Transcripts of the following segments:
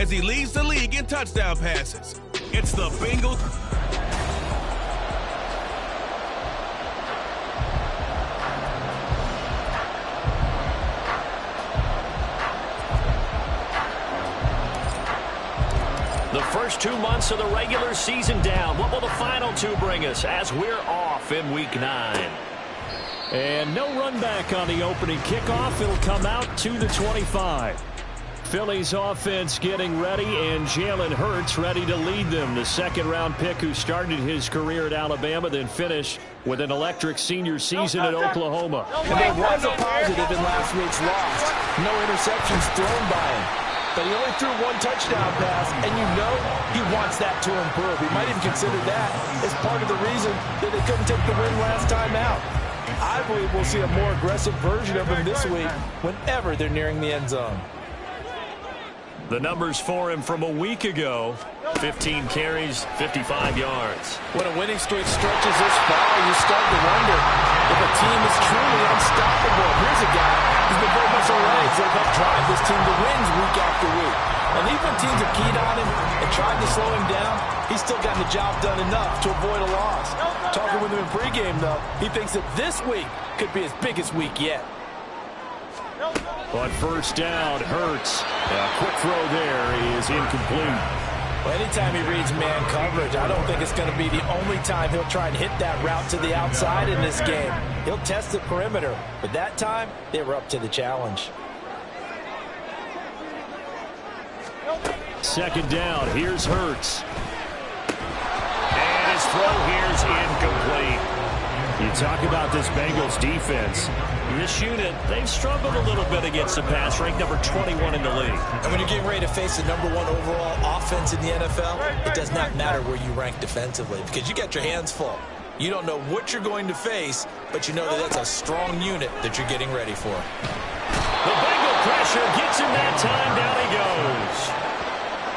as he leads the league in touchdown passes. It's the Bengals. The first 2 months of the regular season down. What will the final 2 bring us as we're off in Week 9? And no run back on the opening kickoff. It'll come out to the 25. Philly's offense getting ready, and Jalen Hurts ready to lead them. The second-round pick who started his career at Alabama, then finished with an electric senior season at Oklahoma. And there was a positive in last week's loss. No interceptions thrown by him. But he only threw 1 touchdown pass, and you know he wants that to improve. He might even consider that as part of the reason that they couldn't take the win last time out. I believe we'll see a more aggressive version of him this week whenever they're nearing the end zone. The numbers for him from a week ago: 15 carries, 55 yards. When a winning streak stretches this far, you start to wonder if a team is truly unstoppable. Here's a guy who's been very much a legs that have drive this team to wins week after week. And even when teams have keyed on him and tried to slow him down, he's still gotten the job done enough to avoid a loss. Talking with him in pregame, though, he thinks that this week could be his biggest week yet. On first down, Hurts. A quick throw there is incomplete. Well, anytime he reads man coverage, I don't think it's going to be the only time he'll try and hit that route to the outside in this game. He'll test the perimeter, but that time they were up to the challenge. Second down, here's Hurts. And his throw here's incomplete. You talk about this Bengals defense. This unit, they've struggled a little bit against the pass, ranked number 21 in the league. And when you're getting ready to face the #1 overall offense in the NFL, it does not matter where you rank defensively because you got your hands full. You don't know what you're going to face, but you know that that's a strong unit that you're getting ready for. The Bengal pressure gets him that time. Down he goes.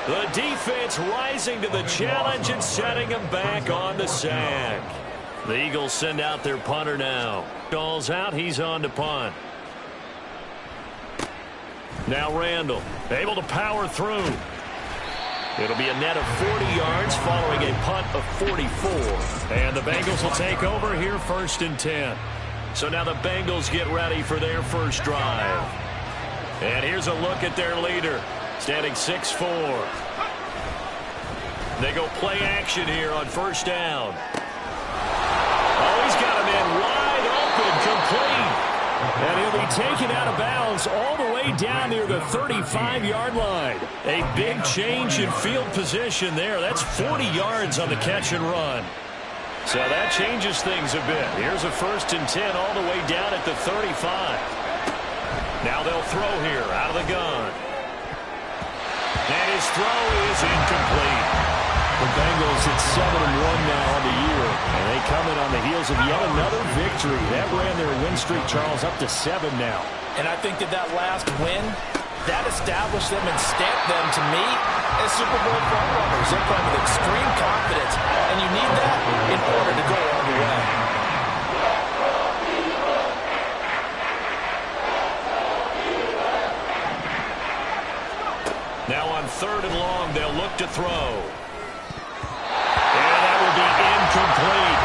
The defense rising to the challenge and setting him back on the sack. The Eagles send out their punter now. Ball's out. He's on to punt. Now Randall, able to power through. It'll be a net of 40 yards following a punt of 44. And the Bengals will take over here 1st and 10. So now the Bengals get ready for their first drive. And here's a look at their leader, standing 6'4". They go play action here on first down. Oh, he's got him in wide open, complete. And he'll be taken out of bounds all the way down near the 35-yard line. A big change in field position there. That's 40 yards on the catch and run. So that changes things a bit. Here's a 1st and 10 all the way down at the 35. Now they'll throw here out of the gun. And his throw is incomplete. The Bengals at 7-1 now on the year, and they come in on the heels of yet another victory. That ran their win streak, Charles, up to 7 now. And I think that last win, that established them and stamped them, to me, as Super Bowl frontrunners. They're playing with extreme confidence, and you need that in order to go all the way. Now on 3rd and long, they'll look to throw. Incomplete.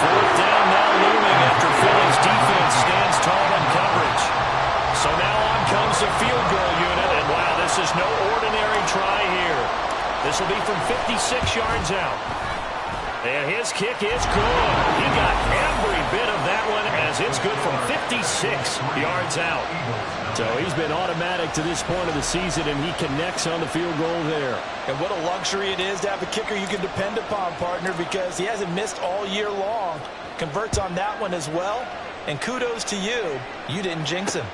4th down now looming after Philly's defense stands tall in coverage. So now on comes the field goal unit, and wow, this is no ordinary try here. This will be from 56 yards out. And his kick is good. He got every bit of that one as it's good from 56 yards out. So he's been automatic to this point of the season, and he connects on the field goal there. And what a luxury it is to have a kicker you can depend upon, partner, because he hasn't missed all year long. Converts on that one as well. And kudos to you. You didn't jinx him.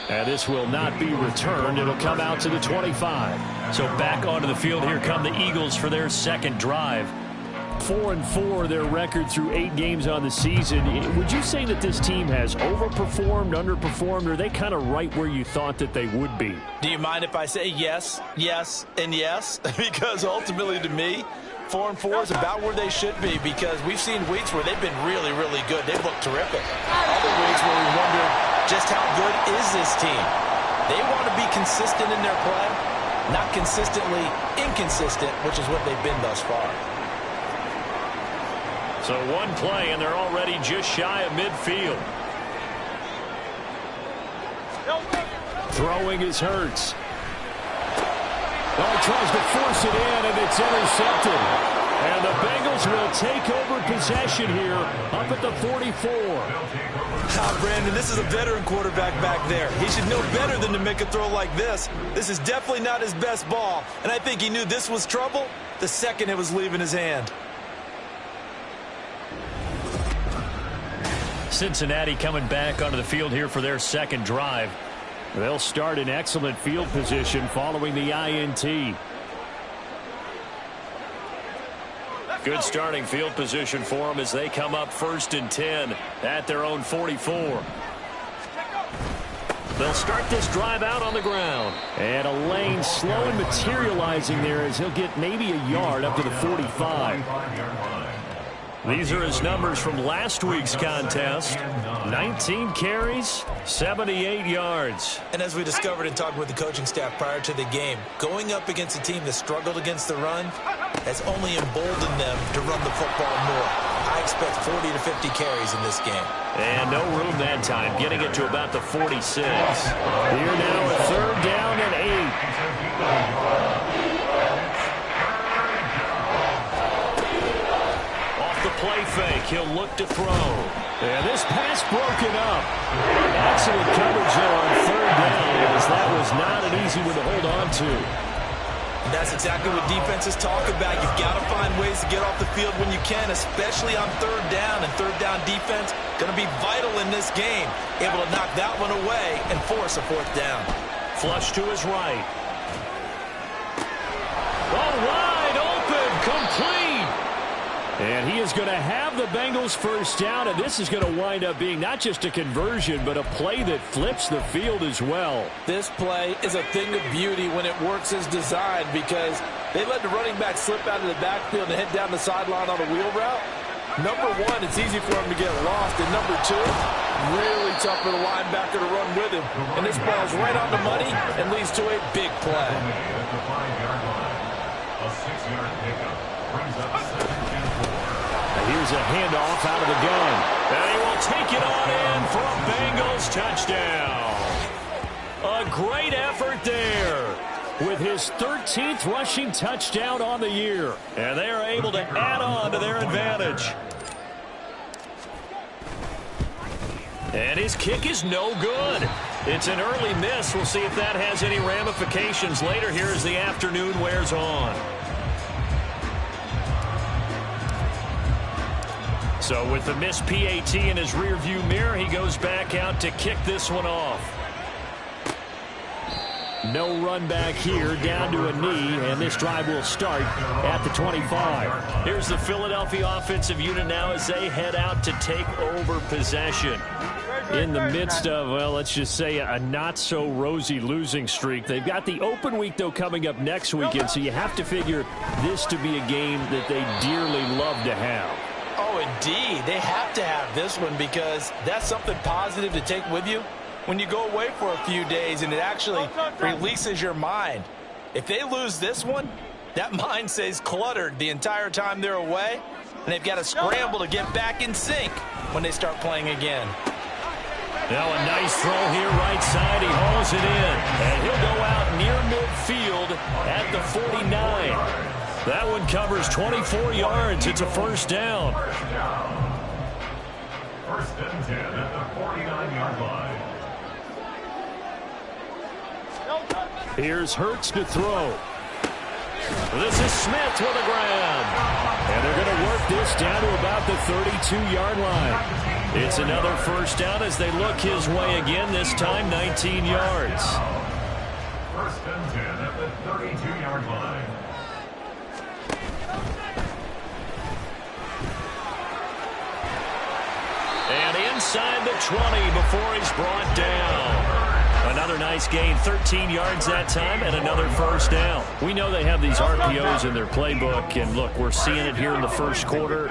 And this will not be returned. It'll come out to the 25. So back onto the field, here come the Eagles for their second drive. 4-4 their record through 8 games on the season. Would you say that this team has overperformed, underperformed, or are they kind of right where you thought that they would be? Do you mind if I say yes, yes, and yes? Because ultimately to me, 4-4 is about where they should be, because we've seen weeks where they've been really, really good. They've looked terrific. Other weeks where we wondered just how good is this team. They want to be consistent in their play. Not consistently inconsistent, which is what they've been thus far. So one play, and they're already just shy of midfield. Throwing is Hurts. Oh, he tries to force it in, and it's intercepted. And the Bengals will take over possession here up at the 44. Brandon, this is a veteran quarterback back there. He should know better than to make a throw like this. This is definitely not his best ball, and I think he knew this was trouble the second it was leaving his hand. Cincinnati coming back onto the field here for their second drive. They'll start in excellent field position following the INT. Good starting field position for them as they come up 1st and 10 at their own 44. They'll start this drive out on the ground. And a lane slow and materializing there as he'll get maybe a yard up to the 45. These are his numbers from last week's contest. 19 carries, 78 yards. And as we discovered in talking with the coaching staff prior to the game, going up against a team that struggled against the run has only emboldened them to run the football more. I expect 40 to 50 carries in this game. And no room that time, getting it to about the 46. Here now a 3rd down and 8. Play fake. He'll look to throw. And this pass broken up. Excellent coverage there on 3rd down, as that was not an easy one to hold on to. And that's exactly what defenses talk about. You've got to find ways to get off the field when you can, especially on 3rd down. And 3rd down defense going to be vital in this game. Able to knock that one away and force a 4th down. Flush to his right. Oh, wide open, complete. And he is going to have the Bengals 1st down, and this is going to wind up being not just a conversion, but a play that flips the field as well. This play is a thing of beauty when it works as designed because they let the running back slip out of the backfield and head down the sideline on a wheel route. Number one, it's easy for him to get lost. And number two, really tough for the linebacker to run with him. And this ball is right on the money and leads to a big play. A 6-yard pickup brings up 7th and 4. Here's a handoff out of the gun. And he will take it on in for a Bengals touchdown. A great effort there with his 13th rushing touchdown on the year. And they are able to add on to their advantage. And his kick is no good. It's an early miss. We'll see if that has any ramifications later here as the afternoon wears on. So with the missed PAT in his rearview mirror, he goes back out to kick this one off. No run back here, down to a knee, and this drive will start at the 25. Here's the Philadelphia offensive unit now as they head out to take over possession. In the midst of, well, let's just say a not-so-rosy losing streak. They've got the open week, though, coming up next weekend, so you have to figure this to be a game that they dearly love to have. Oh, indeed. They have to have this one because that's something positive to take with you when you go away for a few days, and it actually releases your mind. If they lose this one, that mind stays cluttered the entire time they're away, and they've got to scramble to get back in sync when they start playing again. Now a nice throw here right side. He hauls it in, and he'll go out near midfield at the 49. That one covers 24 yards. It's a 1st down. 1st and 10 at the 49-yard line. Here's Hurts to throw. This is Smith with a grab. And they're going to work this down to about the 32-yard line. It's another 1st down as they look his way again, this time 19 yards. 1st and 10 at the 32-yard line. And inside the 20 before he's brought down. Another nice gain, 13 yards that time, and another 1st down. We know they have these RPOs in their playbook, and look, we're seeing it here in the 1st quarter.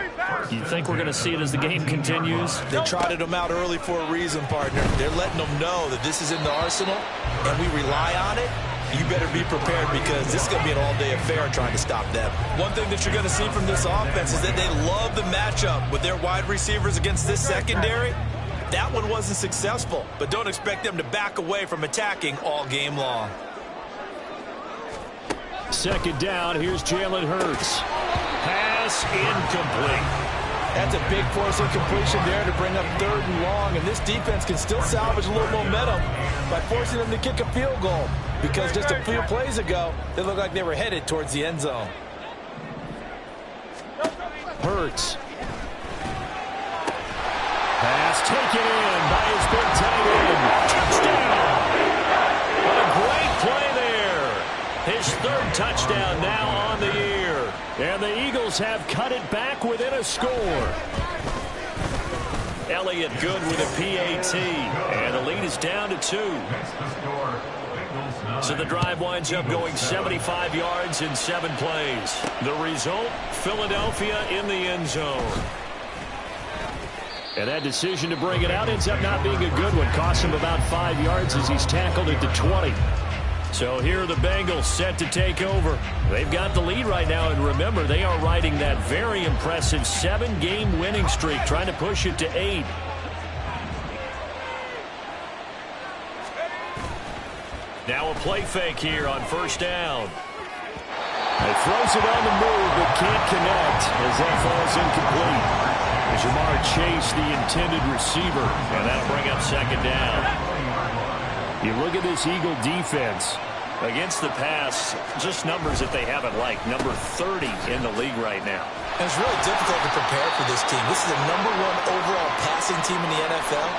You think we're going to see it as the game continues? They trotted them out early for a reason, partner. They're letting them know that this is in the arsenal, and we rely on it, you better be prepared because this is going to be an all-day affair trying to stop them. One thing that you're going to see from this offense is that they love the matchup with their wide receivers against this secondary. That one wasn't successful, but don't expect them to back away from attacking all game long. Second down, here's Jalen Hurts. Pass incomplete. That's a big force incompletion there to bring up 3rd and long, and this defense can still salvage a little momentum by forcing them to kick a field goal because just a few plays ago, they looked like they were headed towards the end zone. Hurts. Pass taken in by his big tight end. Touchdown! What a great play there. His 3rd touchdown now on the year. And the Eagles have cut it back within a score. Elliott good with a PAT. And the lead is down to 2. So the drive winds up going 75 yards in 7 plays. The result, Philadelphia in the end zone. And that decision to bring it out ends up not being a good one. Costs him about 5 yards as he's tackled at the 20. So here are the Bengals set to take over. They've got the lead right now, and remember, they are riding that very impressive 7-game winning streak, trying to push it to 8. Now a play fake here on 1st down. He throws it on the move, but can't connect as that falls incomplete. Jamar Chase, the intended receiver, and that'll bring up 2nd down. You look at this Eagle defense. Against the pass, just numbers that they haven't liked. Number 30 in the league right now. And it's really difficult to prepare for this team. This is the #1 overall passing team in the NFL,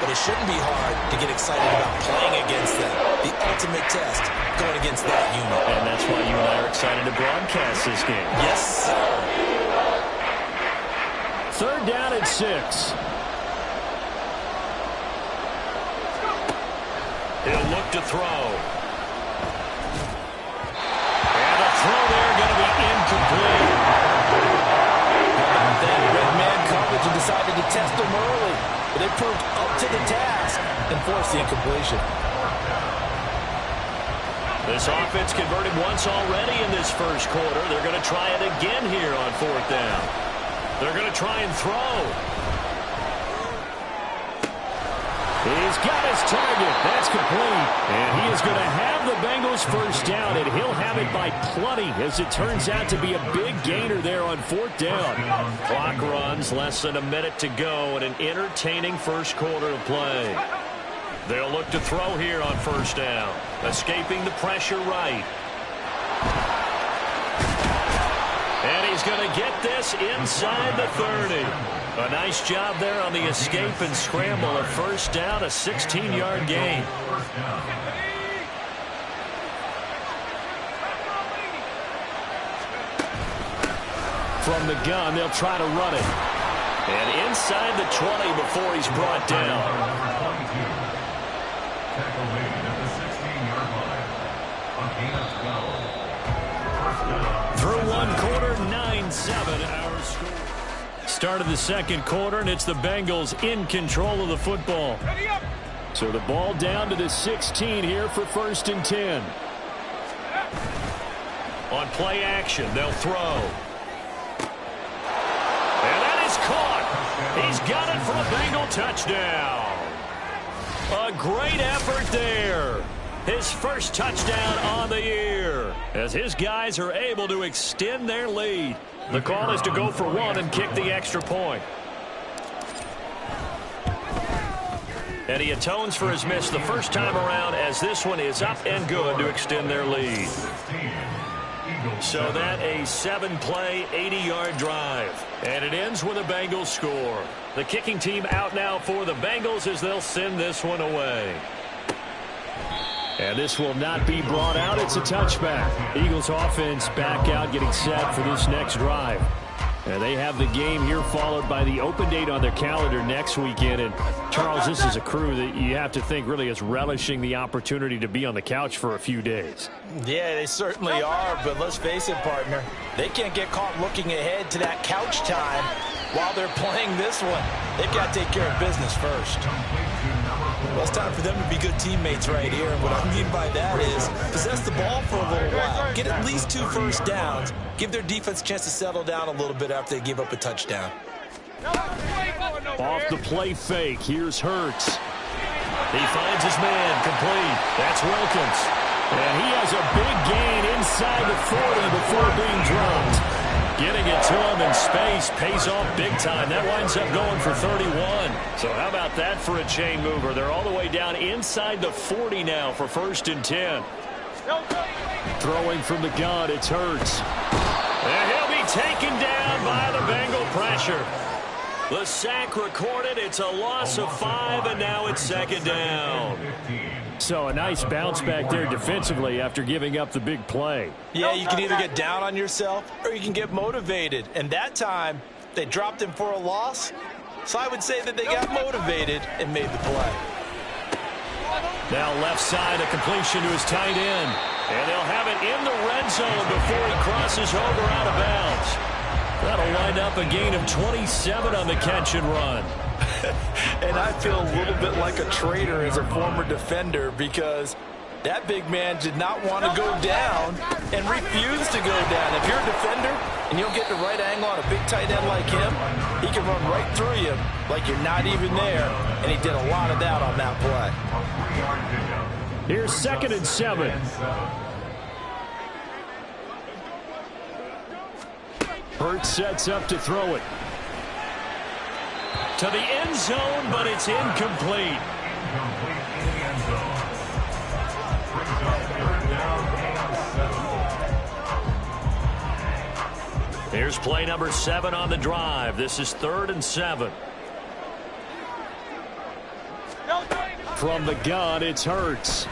but it shouldn't be hard to get excited about playing against them. The ultimate test going against that unit. And that's why you and I are excited to broadcast this game. Yes, sir. 3rd down at 6. He'll look to throw. And a throw there going to be incomplete. That red man coverage and decided to test them early, but they proved up to the task and forced the incompletion. This offense converted once already in this 1st quarter. They're going to try it again here on 4th down. They're going to try and throw. He's got his target. That's complete. And he is going to have the Bengals 1st down, and he'll have it by plenty as it turns out to be a big gainer there on 4th down. Clock runs, less than a minute to go, and an entertaining 1st quarter of play. They'll look to throw here on 1st down. Escaping the pressure right. And he's going to get this inside the 30. A nice job there on the escape and scramble. A 1st down, a 16-yard gain. From the gun, they'll try to run it. And inside the 20 before he's brought down. Through 1 quarter, 9-7 our score. Start of the 2nd quarter, and it's the Bengals in control of the football. So the ball down to the 16 here for 1st and 10. On play action, they'll throw. And that is caught. He's got it for a Bengal touchdown. A great effort there. His 1st touchdown on the year as his guys are able to extend their lead. The call is to go for 1 and kick the extra point. And he atones for his miss the 1st time around as this one is up and good to extend their lead. So that a 7-play, 80-yard drive. And it ends with a Bengals score. The kicking team out now for the Bengals as they'll send this one away. And this will not be brought out. It's a touchback. Eagles offense back out, getting set for this next drive. And they have the game here followed by the open date on their calendar next weekend. And, Charles, this is a crew that you have to think really is relishing the opportunity to be on the couch for a few days. Yeah, they certainly are, but let's face it, partner. They can't get caught looking ahead to that couch time while they're playing this one. They've got to take care of business first. Well, it's time for them to be good teammates right here. And what I mean by that is possess the ball for a little while. Get at least 2 first downs. Give their defense a chance to settle down a little bit after they give up a touchdown. Off the play fake, here's Hurts. He finds his man, complete. That's Wilkins. And he has a big gain inside the 40 before being dropped. Getting it to him in space pays off big time. That winds up going for 31. So how about that for a chain mover? They're all the way down inside the 40 now for 1st and 10. Throwing from the gun, it's Hurts. And he'll be taken down by the Bengal pressure. The sack recorded. It's a loss of 5, and now it's 2nd down. So a nice bounce back there defensively after giving up the big play. Yeah, you can either get down on yourself or you can get motivated. And that time, they dropped him for a loss. So I would say that they got motivated and made the play. Now left side, a completion to his tight end. And they'll have it in the red zone before he crosses over out of bounds. That'll wind up a gain of 27 on the catch and run. And I feel a little bit like a traitor as a former defender because that big man did not want to go down and refused to go down. If you're a defender and you'll get the right angle on a big tight end like him, he can run right through you like you're not even there. And he did a lot of that on that play. Here's 2nd and 7. Hurts sets up to throw it. To the end zone, but it's incomplete. Here's play number 7 on the drive. This is 3rd and 7. From the gun, it's Hurts.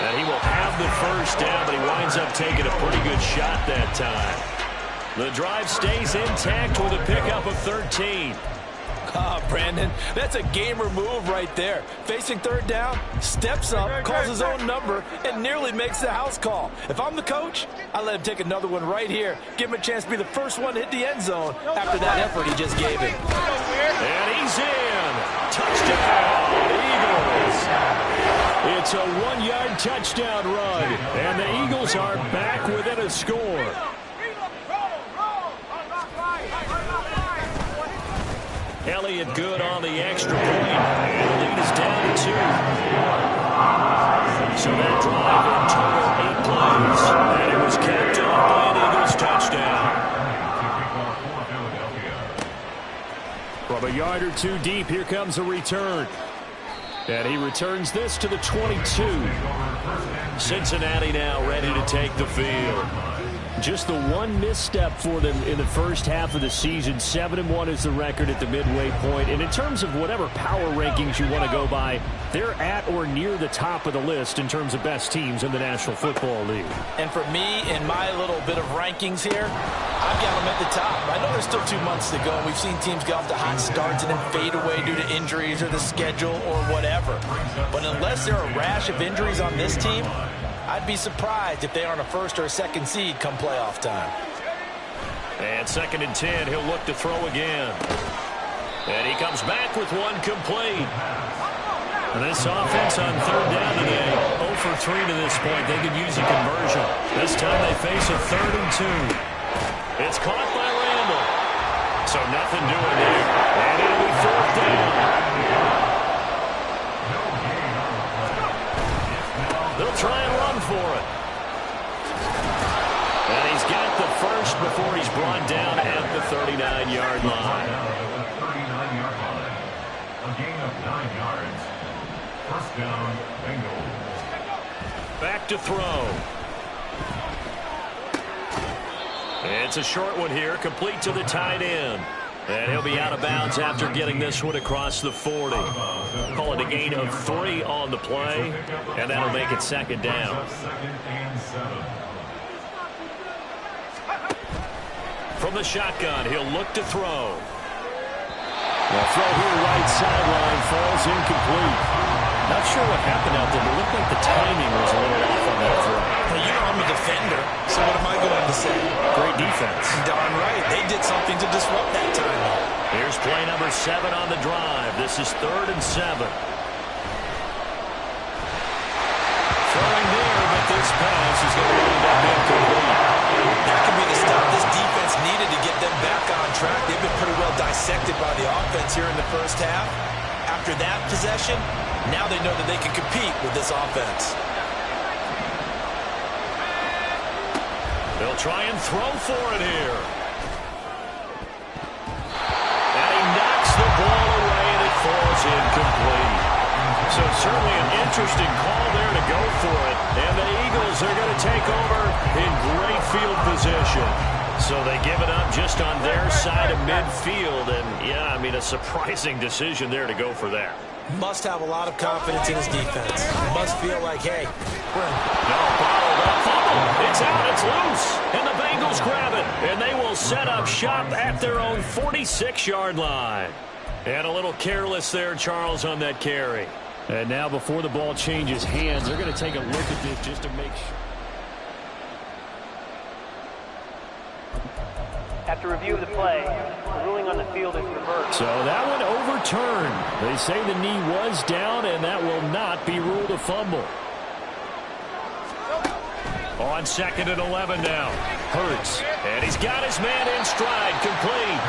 And he will have the 1st down, but he winds up taking a pretty good shot that time. The drive stays intact with a pickup of 13. Brandon, that's a gamer move right there. Facing 3rd down, steps up, calls his own number, and nearly makes the house call. If I'm the coach, I let him take another one right here. Give him a chance to be the first one to hit the end zone after that effort he just gave him. And he's in. Touchdown, Eagles. It's a 1-yard touchdown run, and the Eagles are back within a score. Elliott good on the extra point, and the lead is down to 2. So that drive in total 8 plays, and it was capped off by an Eagles touchdown. From a yard or 2 deep, here comes a return. And he returns this to the 22. Cincinnati now ready to take the field. Just the one misstep for them in the first half of the season. 7-1 is the record at the midway point. And in terms of whatever power rankings you want to go by, they're at or near the top of the list in terms of best teams in the National Football League. And for me, in my little bit of rankings here, I've got them at the top. I know there's still 2 months to go. We've seen teams get off to hot starts and then fade away due to injuries or the schedule or whatever. But unless there are a rash of injuries on this team, I'd be surprised if they aren't a 1st or a 2nd seed come playoff time. And 2nd and 10, he'll look to throw again. And he comes back with one complete. And this offense on 3rd down today, 0 for 3 to this point. They could use a conversion. This time they face a 3rd and 2. It's caught by Randall. So nothing doing there. And it'll be 4th down. They'll try and run for it. And he's got the 1st before he's brought down at the 39-yard line. A gain of 9 yards. 1st down, Bengals. Back to throw. It's a short one here, complete to the tight end. And he'll be out of bounds after getting this one across the 40. Call it a gain of 3 on the play, and that'll make it 2nd down. From the shotgun, he'll look to throw. The throw here, right sideline, falls incomplete. Not sure what happened out there, but it looked like the timing was a little off on that throw. Well, you know I'm a defender, so what am I going to say? Great defense. Darn right. They did something to disrupt that time. Here's play number 7 on the drive. This is 3rd and 7. Throwing there, but this pass is going to end up incomplete. That could be the stop this defense needed to get them back on track. They've been pretty well dissected by the offense here in the first half. After that possession, now they know that they can compete with this offense. They'll try and throw for it here. And he knocks the ball away, and it falls incomplete. So certainly an interesting call there to go for it. And the Eagles are going to take over in great field position. So they give it up just on their side of midfield. And, yeah, I mean, a surprising decision there to go for that. Must have a lot of confidence in his defense. Must feel like, hey, we're in. No, bottled up fumble. It's out, it's loose. And the Bengals grab it. And they will set up shop at their own 46-yard line. And a little careless there, Charles, on that carry. And now before the ball changes hands, they're going to take a look at this just to make sure. After review of the play, the ruling on the field is reversed. So that one overturned. They say the knee was down, and that will not be ruled a fumble. On 2nd and 11 now. Hurts. And he's got his man in stride, complete.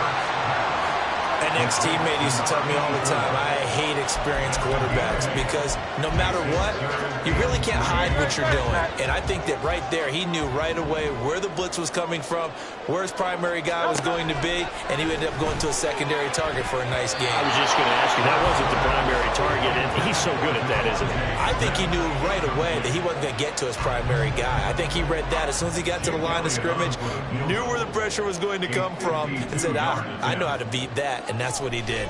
An ex-teammate used to tell me all the time, I hate experienced quarterbacks because no matter what, you really can't hide what you're doing. And I think that right there, he knew right away where the blitz was coming from, where his primary guy was going to be, and he ended up going to a secondary target for a nice game. I was just going to ask you, that wasn't the primary target, and he's so good at that, isn't he? I think he knew right away that he wasn't going to get to his primary guy. I think he read that as soon as he got to the line of scrimmage, knew where the pressure was going to come from, and said, I know how to beat that. And that's what he did.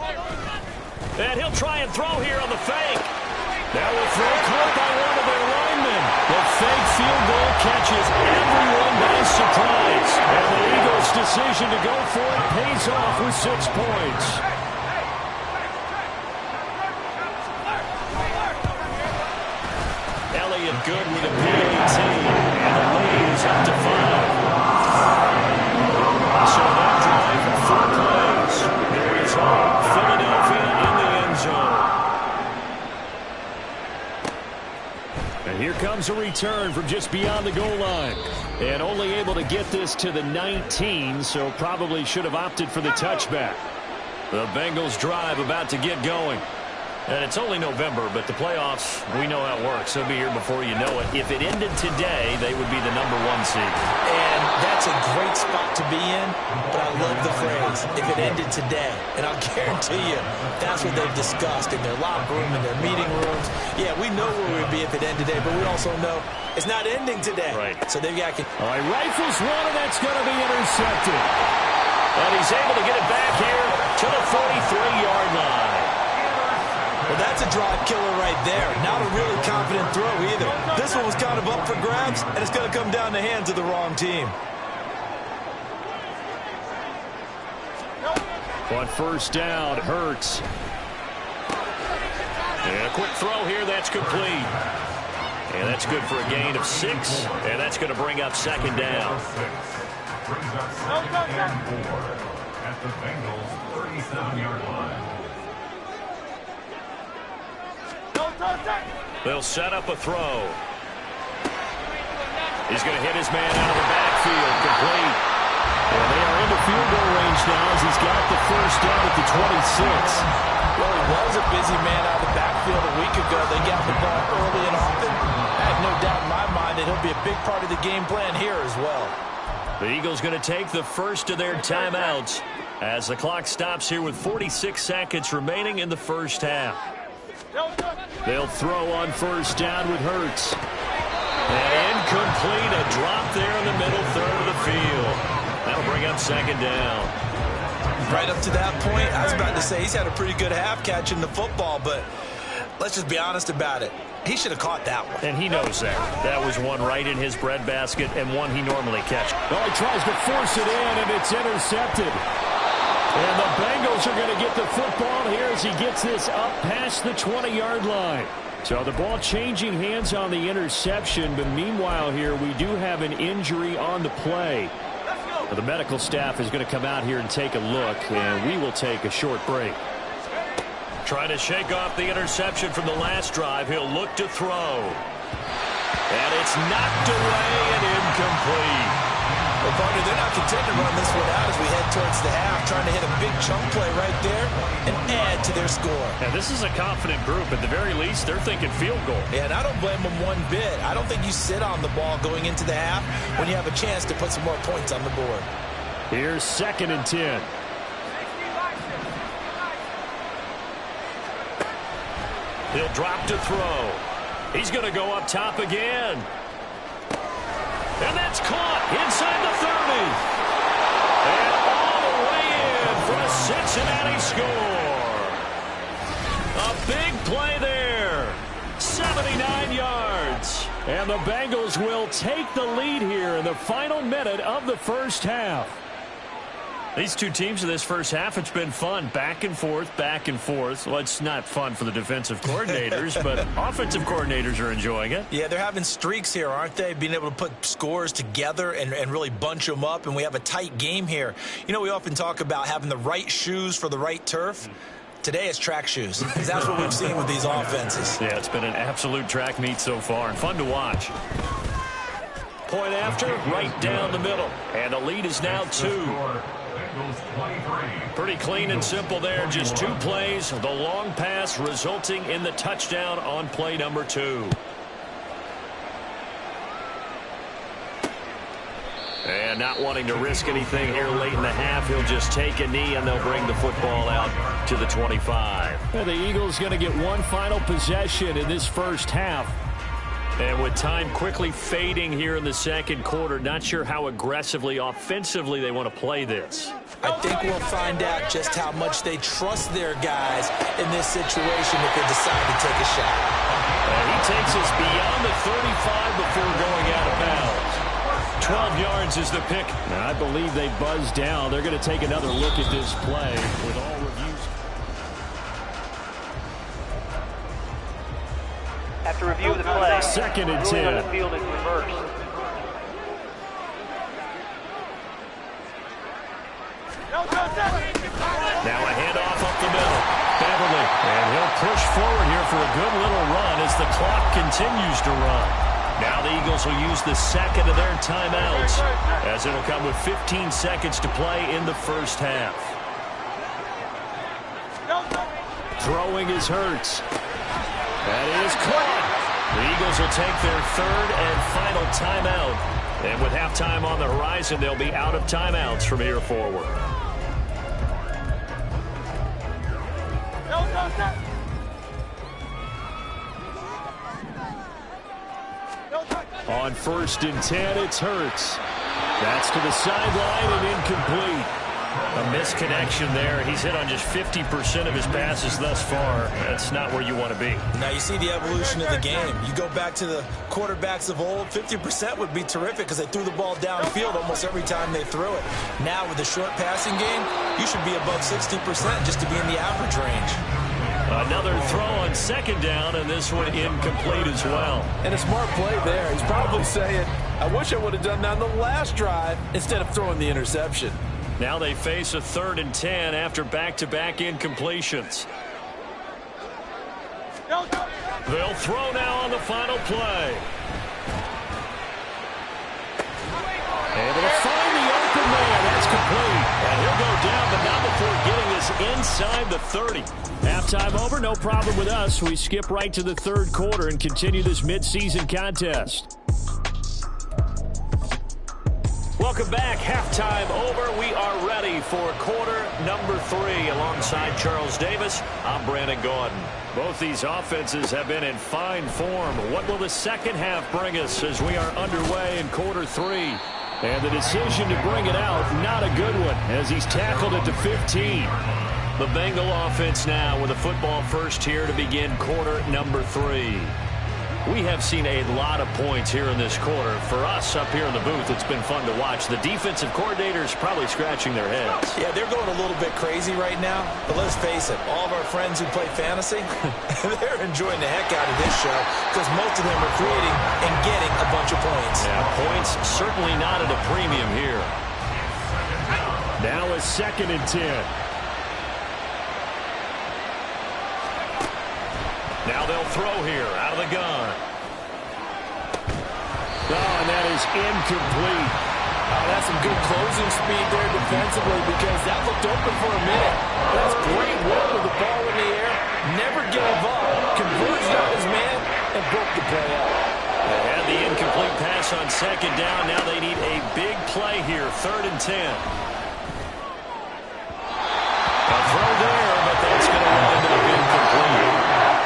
And he'll try and throw here on the fake. That will throw caught by one of their linemen. The fake field goal catches everyone by surprise. And the Eagles' decision to go for it pays off with 6 points. Elliott good with a PAT. And the lead is up to 5. So that drive, 4 plays. There is Philadelphia in the end zone. And here comes a return from just beyond the goal line. And only able to get this to the 19, so probably should have opted for the touchback. The Bengals drive about to get going. And it's only November, but the playoffs, we know how it works. They'll be here before you know it. If it ended today, they would be the #1 seed. And that's a great spot to be in, but I love the phrase, if it ended today. And I'll guarantee you, that's what they've discussed in their locker room, in their meeting rooms. Yeah, we know where we'd be if it ended today, but we also know it's not ending today. Right. So they've got to... All right, rifles one, and that's going to be intercepted. And he's able to get it back here to the 43-yard line. Well, that's a drive killer right there. Not a really confident throw either. This one was kind of up for grabs, and it's going to come down the hands of the wrong team. On 1st down, Hurts. And a quick throw here, that's complete. And that's good for a gain of 6, and that's going to bring up 2nd down. Brings up 2nd and 4 at the Bengals' 37-yard line. They'll set up a throw. He's going to hit his man out of the backfield, complete. And they are into field goal range now as he's got the 1st down at the 26. Well, he was a busy man out of the backfield a week ago. They got the ball early and often. I have no doubt in my mind that he'll be a big part of the game plan here as well. The Eagles going to take the first of their timeouts as the clock stops here with 46 seconds remaining in the first half. They'll throw on 1st down with Hurts. And incomplete, a drop there in the middle third of the field. That'll bring up 2nd down. Right up to that point, I was about to say he's had a pretty good half catching the football, but let's just be honest about it. He should have caught that one. And he knows that. That was one right in his breadbasket and one he normally catches. Well, he tries to force it in, and it's intercepted. And the Bengals are going to get the football here as he gets this up past the 20-yard line. So the ball changing hands on the interception, but meanwhile here we do have an injury on the play. The medical staff is going to come out here and take a look, and we will take a short break. Trying to shake off the interception from the last drive. He'll look to throw. And it's knocked away and incomplete. Well, partner, they're not content to run this one out as we head towards the half, trying to hit a big chunk play right there and add to their score. Now, this is a confident group. At the very least, they're thinking field goal. Yeah, and I don't blame them one bit. I don't think you sit on the ball going into the half when you have a chance to put some more points on the board. Here's 2nd and 10. He'll drop to throw. He's going to go up top again. And that's caught inside the 30. And all the way in for a Cincinnati score. A big play there. 79 yards. And the Bengals will take the lead here in the final minute of the first half. These two teams in this first half, it's been fun. Back and forth, back and forth. Well, it's not fun for the defensive coordinators, but offensive coordinators are enjoying it. Yeah, they're having streaks here, aren't they? Being able to put scores together and really bunch them up, and we have a tight game here. You know, we often talk about having the right shoes for the right turf. Today it's track shoes, because that's what we've seen with these offenses. Yeah, it's been an absolute track meet so far, and fun to watch. Point after, right down the middle. And the lead is now 2. Pretty clean and simple there. Just 2 plays. The long pass resulting in the touchdown on play number 2. And not wanting to risk anything here late in the half, he'll just take a knee and they'll bring the football out to the 25. Well, the Eagles going to get one final possession in this first half. And with time quickly fading here in the second quarter, not sure how aggressively, offensively they want to play this. I think we'll find out just how much they trust their guys in this situation if they decide to take a shot. And he takes us beyond the 35 before going out of bounds. 12 yards is the pick. Now, I believe they buzzed down. They're going to take another look at this play with all reviews. After review of the play, 2nd and 10. ruling on the field is reversed. Now a handoff up the middle. Beverly, and he'll push forward here for a good little run as the clock continues to run. Now the Eagles will use the second of their timeouts as it'll come with 15 seconds to play in the first half. Throwing is Hurts. That is caught. The Eagles will take their 3rd and final timeout. And with halftime on the horizon, they'll be out of timeouts from here forward. On 1st and 10, it's Hurts. That's to the sideline and incomplete. A misconnection there. He's hit on just 50% of his passes thus far. That's not where you want to be. Now you see the evolution of the game. You go back to the quarterbacks of old, 50% would be terrific because they threw the ball downfield almost every time they threw it. Now with the short passing game, you should be above 60% just to be in the average range. Another throw on 2nd down, and this one incomplete as well. And a smart play there. He's probably saying, I wish I would have done that on the last drive instead of throwing the interception. Now they face a 3rd and 10 after back-to-back incompletions. They'll throw now on the final play. Able to find the open man. That's complete. And he'll go down, but not before getting this inside the 30. Halftime over, no problem with us. We skip right to the 3rd quarter and continue this midseason contest. Welcome back. Halftime over. We are ready for quarter number 3. Alongside Charles Davis, I'm Brandon Gaudin. Both these offenses have been in fine form. What will the second half bring us as we are underway in quarter 3? And the decision to bring it out, not a good one, as he's tackled at the 15. The Bengal offense now with a football first here to begin quarter number 3. We have seen a lot of points here in this quarter. For us up here in the booth, it's been fun to watch. The defensive coordinators probably scratching their heads. Yeah, they're going a little bit crazy right now. But let's face it, all of our friends who play fantasy, they're enjoying the heck out of this show because most of them are creating and getting a bunch of points. Yeah, points certainly not at a premium here. Now a 2nd and 10. Now they'll throw here out of the gun. Oh, and that is incomplete. Oh, that's some good closing speed there defensively because that looked open for a minute. That's great work with the ball in the air. Never gave up. Converged on his man and broke the play up. They had the incomplete pass on second down. Now they need a big play here, 3rd and 10. A throw there, but that's going to wind up incomplete.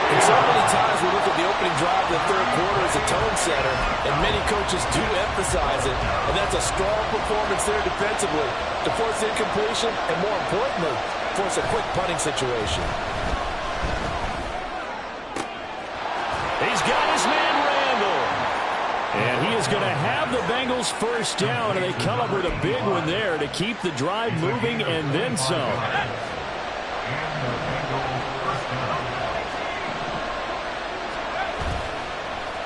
And so many times we look at the opening drive of the third quarter as a tone setter, and many coaches do emphasize it, and that's a strong performance there defensively to force incompletion and, more importantly, force a quick punting situation. He's got his man Randall. And he is going to have the Bengals first down, and they come up with a big one there to keep the drive moving and then some.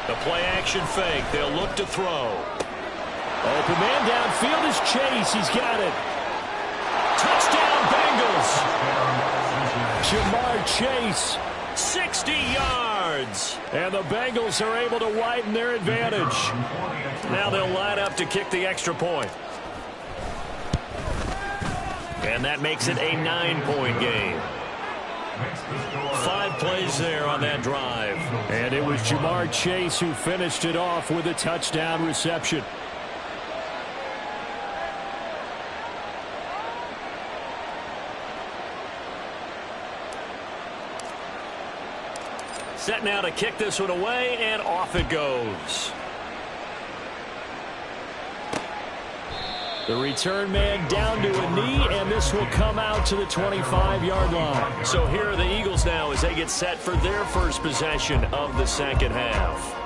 The play-action fake. They'll look to throw. Open man downfield is Chase. He's got it. Touchdown, Bengals. Jamar Chase, 60 yards. And the Bengals are able to widen their advantage. Now they'll line up to kick the extra point. And that makes it a 9-point game. 5 plays there on that drive. And it was Jamar Chase who finished it off with a touchdown reception. Set now to kick this one away, and off it goes. The return man down to a knee, and this will come out to the 25-yard line. So here are the Eagles now as they get set for their first possession of the second half.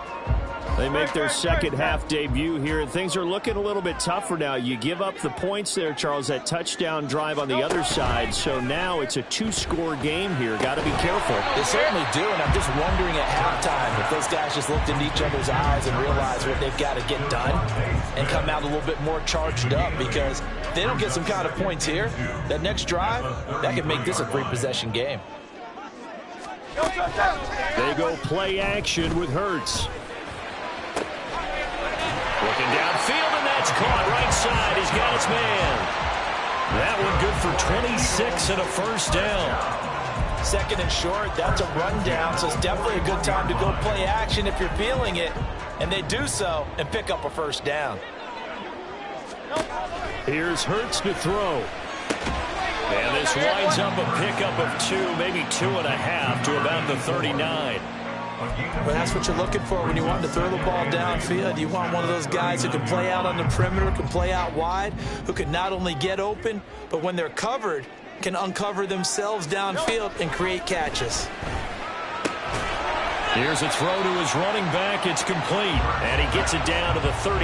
They make their second half debut here, and things are looking a little bit tougher now. You give up the points there, Charles, that touchdown drive on the other side. So now it's a 2-score game here. Got to be careful. They certainly do, and I'm just wondering at halftime if those guys just looked into each other's eyes and realized what they've got to get done and come out a little bit more charged up, because if they don't get some kind of points here, that next drive, that could make this a 3-possession game. They go play action with Hurts. Looking downfield, and that's caught right side. He's got his man. That one good for 26 and a first down. Second and short, that's a rundown, so it's definitely a good time to go play action if you're feeling it. And they do so and pick up a first down. Here's Hurts to throw. And this winds up a pickup of 2, maybe 2.5 to about the 39. Well, that's what you're looking for when you want to throw the ball downfield. You want one of those guys who can play out on the perimeter, can play out wide, who can not only get open, but when they're covered, can uncover themselves downfield and create catches. Here's a throw to his running back. It's complete. And he gets it down to the 32.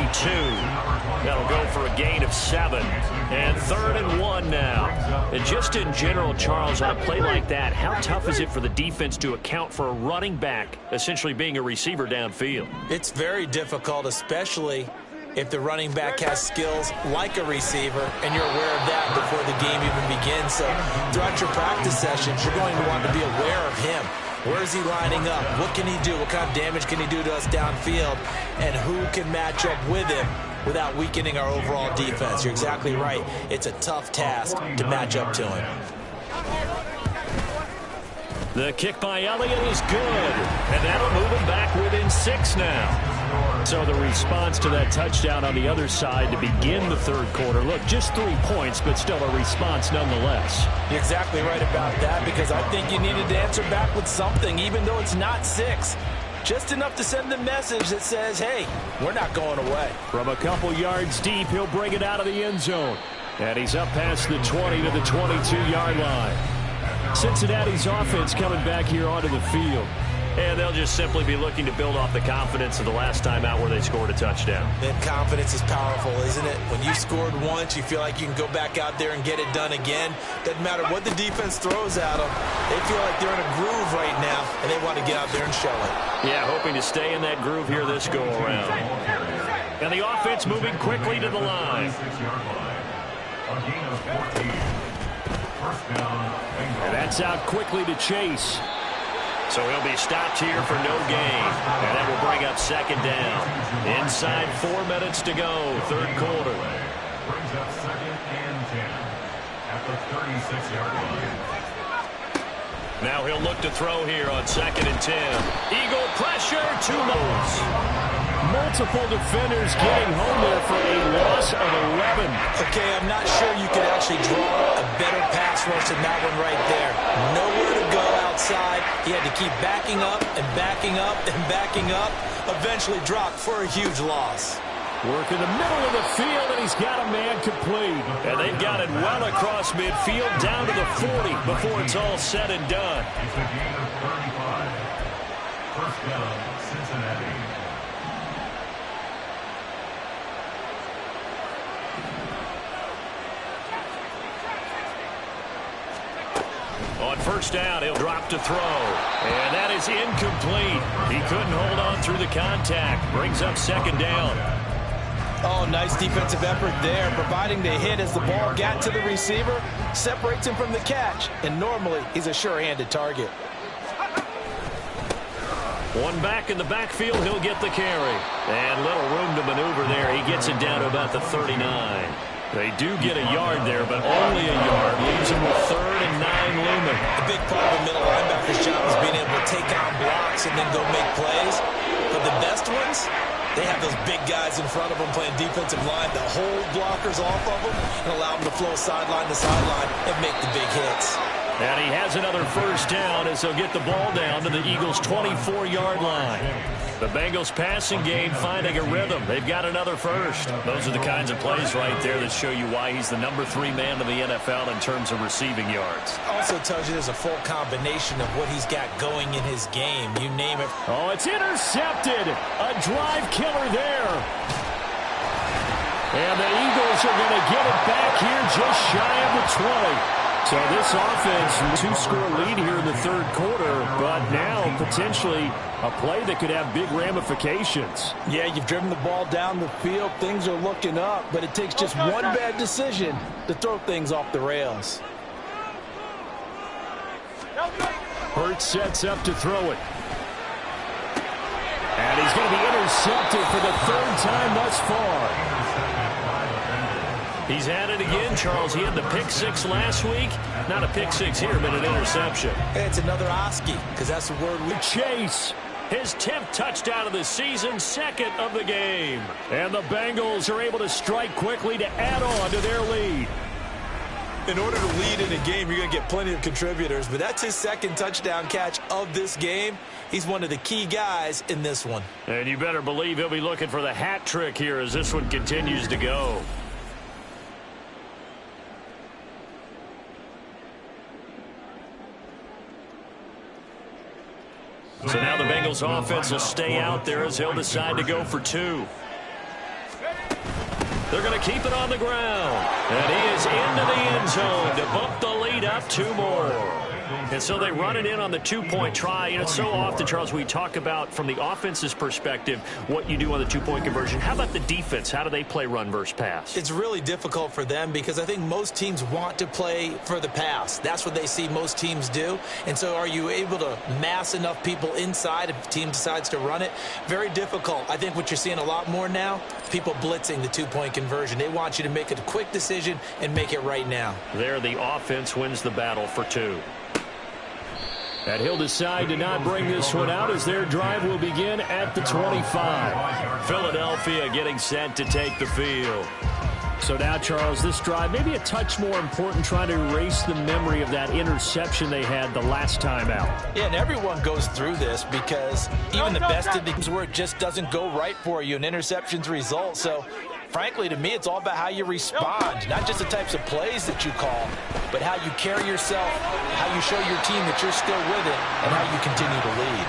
That'll go for a gain of 7. And 3rd and 1 now. And just in general, Charles, on a play like that, how tough is it for the defense to account for a running back essentially being a receiver downfield? It's very difficult, especially if the running back has skills like a receiver, and you're aware of that before the game even begins. So throughout your practice sessions, you're going to want to be aware of him. Where is he lining up? What can he do? What kind of damage can he do to us downfield? And who can match up with him without weakening our overall defense? You're exactly right. It's a tough task to match up to him. The kick by Elliott is good, and that'll move him back within 6 now. So the response to that touchdown on the other side to begin the third quarter. Look, just 3 points, but still a response nonetheless. You're exactly right about that, because I think you needed to answer back with something, even though it's not 6. Just enough to send the message that says, hey, we're not going away. From a couple yards deep, he'll bring it out of the end zone. And he's up past the 20 to the 22-yard line. Cincinnati's offense coming back here onto the field. And they'll just simply be looking to build off the confidence of the last time out where they scored a touchdown. That confidence is powerful, isn't it? When you scored once, you feel like you can go back out there and get it done again. Doesn't matter what the defense throws at them. They feel like they're in a groove right now, and they want to get out there and show it. Yeah, hoping to stay in that groove here this go-around. And the offense moving quickly to the line. And that's out quickly to Chase. So he'll be stopped here for no gain. And that will bring up second down. Inside 4 minutes to go, third quarter. Brings up second and 10 at the 36-yard line. Now he'll look to throw here on second and 10. Eagle pressure, too low. Multiple defenders getting home there for a loss of 11. Okay, I'm not sure you could actually draw a better pass rush than that one right there. Nowhere to go outside. He had to keep backing up and backing up and backing up. Eventually dropped for a huge loss. Work in the middle of the field, and he's got a man complete. And they've got it well across midfield down to the 40 before it's all said and done. It's a gain of 35. First down, Cincinnati. On first down, he'll drop to throw. And that is incomplete. He couldn't hold on through the contact. Brings up second down. Oh, nice defensive effort there, providing the hit as the ball got to the receiver, separates him from the catch, and normally he's a sure-handed target. One back in the backfield, he'll get the carry. And little room to maneuver there. He gets it down to about the 39. They do get a yard there, but only a yard. Leaves him with 3rd and 9 looming. A big part of the middle linebacker's job is being able to take on blocks and then go make plays. But the best ones, they have those big guys in front of them playing defensive line to hold blockers off of them and allow them to flow sideline to sideline and make the big hits. And he has another first down as he'll get the ball down to the Eagles' 24-yard line. The Bengals passing game finding a rhythm. They've got another first. Those are the kinds of plays right there that show you why he's the number 3 man in the NFL in terms of receiving yards. Also tells you there's a full combination of what he's got going in his game. You name it. Oh, it's intercepted. A drive killer there. And the Eagles are going to get it back here just shy of the 20. So this offense, 2-score lead here in the third quarter, but now potentially a play that could have big ramifications. Yeah, you've driven the ball down the field. Things are looking up, but it takes just one bad decision to throw things off the rails. Hurts sets up to throw it. And he's going to be intercepted for the 3rd time thus far. He's had it again, Charles. He had the pick 6 last week. Not a pick 6 here, but an interception. Hey, it's another Oski, because that's the word we chase. His 10th touchdown of the season, 2nd of the game. And the Bengals are able to strike quickly to add on to their lead. In order to lead in a game, you're going to get plenty of contributors, but that's his 2nd touchdown catch of this game. He's one of the key guys in this one. And you better believe he'll be looking for the hat trick here as this one continues to go. So now the Bengals offense will stay out there as he'll decide to go for 2. They're going to keep it on the ground. And he is into the end zone to bump the lead up 2 more. And so they run it in on the 2-point try. You know, so often, Charles, we talk about from the offense's perspective what you do on the 2-point conversion. How about the defense? How do they play run versus pass? It's really difficult for them because I think most teams want to play for the pass. That's what they see most teams do. And so are you able to mass enough people inside if the team decides to run it? Very difficult. I think what you're seeing a lot more now, people blitzing the 2-point conversion. They want you to make a quick decision and make it right now. There, the offense wins the battle for 2. And he'll decide to not bring this one out as their drive will begin at the 25. Philadelphia getting set to take the field. So now, Charles, this drive maybe a touch more important, trying to erase the memory of that interception they had the last time out. Yeah, and everyone goes through this because even the best of the games where it just doesn't go right for you, an interception's result. So, frankly, to me, it's all about how you respond, not just the types of plays that you call, but how you carry yourself, how you show your team that you're still with it, and how you continue to lead.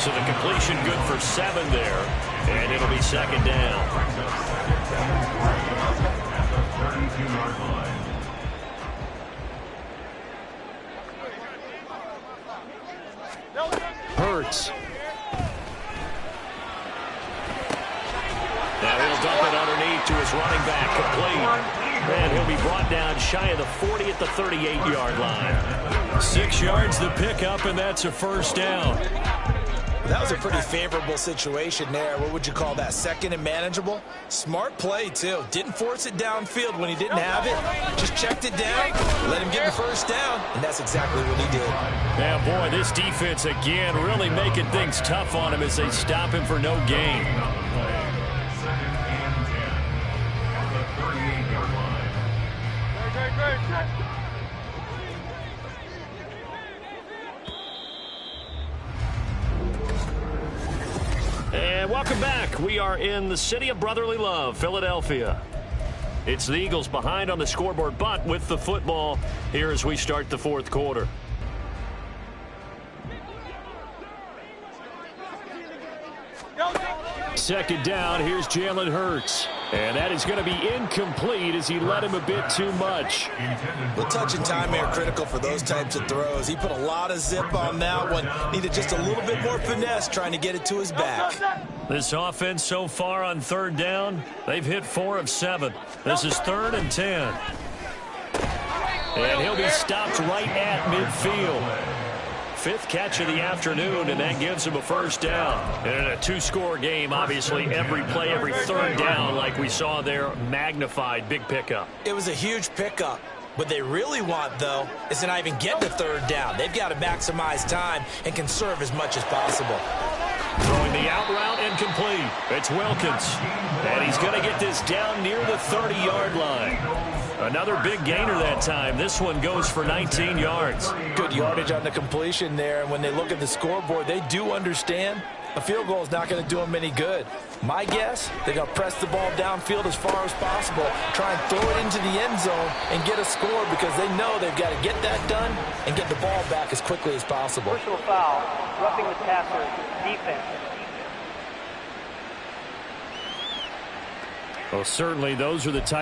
So the completion good for 7 there, and it'll be 2nd down. Hurts. Now he'll dump it underneath to his running back, complete. And he'll be brought down shy of the 40 at the 38-yard line. 6 yards the pickup, and that's a first down. That was a pretty favorable situation there. What would you call that? Second and manageable? Smart play, too. Didn't force it downfield when he didn't have it. Just checked it down, let him get the first down, and that's exactly what he did. Yeah, boy, this defense again really making things tough on him as they stop him for no gain. Second and 10 at the 38-yard line. And welcome back. We are in the city of brotherly love, Philadelphia. It's the Eagles behind on the scoreboard, but with the football here as we start the fourth quarter. Second down, here's Jalen Hurts. And that is going to be incomplete as he led him a bit too much. The touch and time are critical for those types of throws. He put a lot of zip on that one. Needed just a little bit more finesse trying to get it to his back. This offense so far on third down, they've hit 4 of 7. This is 3rd and 10. And he'll be stopped right at midfield. 5th catch of the afternoon, and that gives him a first down. And in a 2-score game, obviously, every play, every third down, like we saw there, magnified, big pickup. It was a huge pickup. What they really want, though, is to not even get the third down. They've got to maximize time and conserve as much as possible. Throwing the out route incomplete. It's Wilkins. And he's going to get this down near the 30-yard line. Another big gainer that time. This one goes for 19 yards. Good yardage on the completion there. And when they look at the scoreboard, they do understand a field goal is not going to do them any good. My guess, they're going to press the ball downfield as far as possible, try and throw it into the end zone and get a score because they know they've got to get that done and get the ball back as quickly as possible. Personal foul, roughing the passer, defense. Well, certainly those are the type